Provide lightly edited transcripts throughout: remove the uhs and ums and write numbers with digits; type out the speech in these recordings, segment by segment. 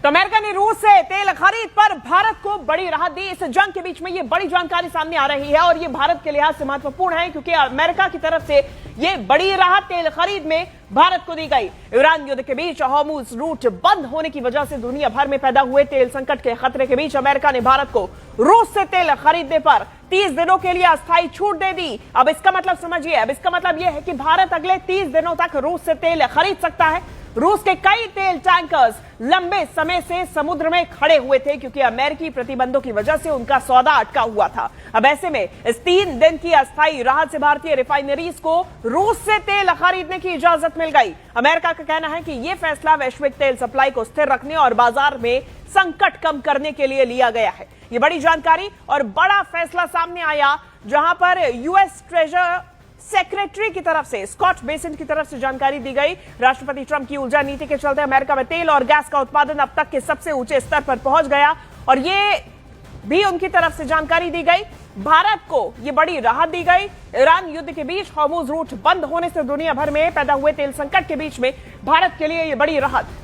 तो अमेरिका ने रूस से तेल खरीद पर भारत को बड़ी राहत दी। इस जंग के बीच में ये बड़ी जानकारी सामने आ रही है और ये भारत के लिहाज से महत्वपूर्ण है क्योंकि अमेरिका की तरफ से ये बड़ी राहत तेल खरीद में भारत को दी गई। ईरान युद्ध के बीच हॉर्मुज रूट बंद होने की वजह से दुनिया भर में पैदा हुए तेल संकट के खतरे के बीच अमेरिका ने भारत को रूस से तेल खरीदने पर 30 दिनों के लिए अस्थायी छूट दे दी। अब इसका मतलब समझिए, अब इसका मतलब यह है कि भारत अगले 30 दिनों तक रूस से तेल खरीद सकता है। रूस के कई तेल टैंकर्स लंबे समय से समुद्र में खड़े हुए थे क्योंकि अमेरिकी प्रतिबंधों की वजह से उनका सौदा अटका हुआ था। अब ऐसे में इस 3 दिन की अस्थायी राहत से भारतीय रिफाइनरीज को रूस से तेल खरीदने की इजाजत मिल गई। अमेरिका का कहना है कि यह फैसला वैश्विक तेल सप्लाई को स्थिर रखने और बाजार में संकट कम करने के लिए लिया गया है। यह बड़ी जानकारी और बड़ा फैसला सामने आया जहां पर यूएस ट्रेजर सेक्रेटरी की तरफ से, स्कॉट बेसेंट की तरफ से जानकारी दी गई। राष्ट्रपति ट्रंप की ऊर्जा नीति के चलते अमेरिका में तेल और गैस का उत्पादन अब तक के सबसे ऊंचे स्तर पर पहुंच गया और ये भी उनकी तरफ से जानकारी दी गई। भारत को ये बड़ी राहत दी गई। ईरान युद्ध के बीच हॉर्मुज रूट बंद होने से दुनिया भर में पैदा हुए तेल संकट के बीच में भारत के लिए ये बड़ी राहत।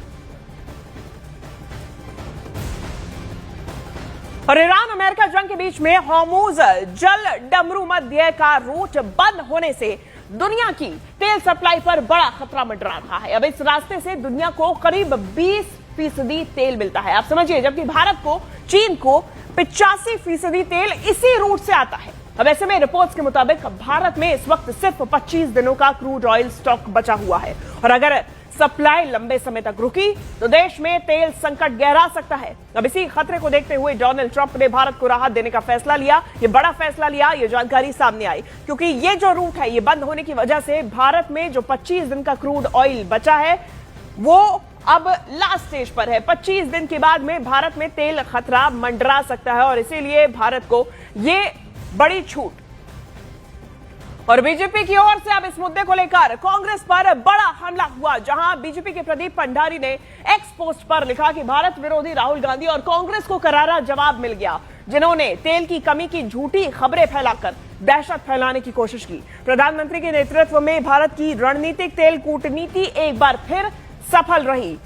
और ईरान अमेरिका जंग के बीच में हॉर्मुज जल डमरू मध्य का रूट बंद होने से दुनिया की तेल सप्लाई पर बड़ा खतरा मंडरा रहा है। अब इस रास्ते से दुनिया को करीब 20% तेल मिलता है, आप समझिए, जबकि भारत को, चीन को 85% तेल इसी रूट से आता है। अब ऐसे में रिपोर्ट्स के मुताबिक भारत में इस वक्त सिर्फ 25 दिनों का क्रूड ऑयल स्टॉक बचा हुआ है और अगर सप्लाई लंबे समय तक रुकी तो देश में तेल संकट गहरा सकता है। अब इसी खतरे को देखते हुए डोनाल्ड ट्रंप ने भारत को राहत देने का फैसला लिया। ये बड़ा फैसला लिया, ये जानकारी सामने आई क्योंकि ये जो रूट है ये बंद होने की वजह से भारत में जो 25 दिन का क्रूड ऑयल बचा है वो अब लास्ट स्टेज पर है। 25 दिन के बाद में भारत में तेल खतरा मंडरा सकता है और इसीलिए भारत को ये बड़ी छूट। और बीजेपी की ओर से अब इस मुद्दे को लेकर कांग्रेस पर बड़ा हमला हुआ, जहां बीजेपी के प्रदीप भंडारी ने एक्स पोस्ट पर लिखा कि भारत विरोधी राहुल गांधी और कांग्रेस को करारा जवाब मिल गया, जिन्होंने तेल की कमी की झूठी खबरें फैलाकर दहशत फैलाने की कोशिश की। प्रधानमंत्री के नेतृत्व में भारत की रणनीतिक तेल कूटनीति एक बार फिर सफल रही।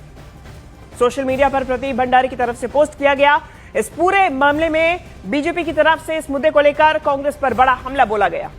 सोशल मीडिया पर प्रदीप भंडारी की तरफ से पोस्ट किया गया। इस पूरे मामले में बीजेपी की तरफ से इस मुद्दे को लेकर कांग्रेस पर बड़ा हमला बोला गया।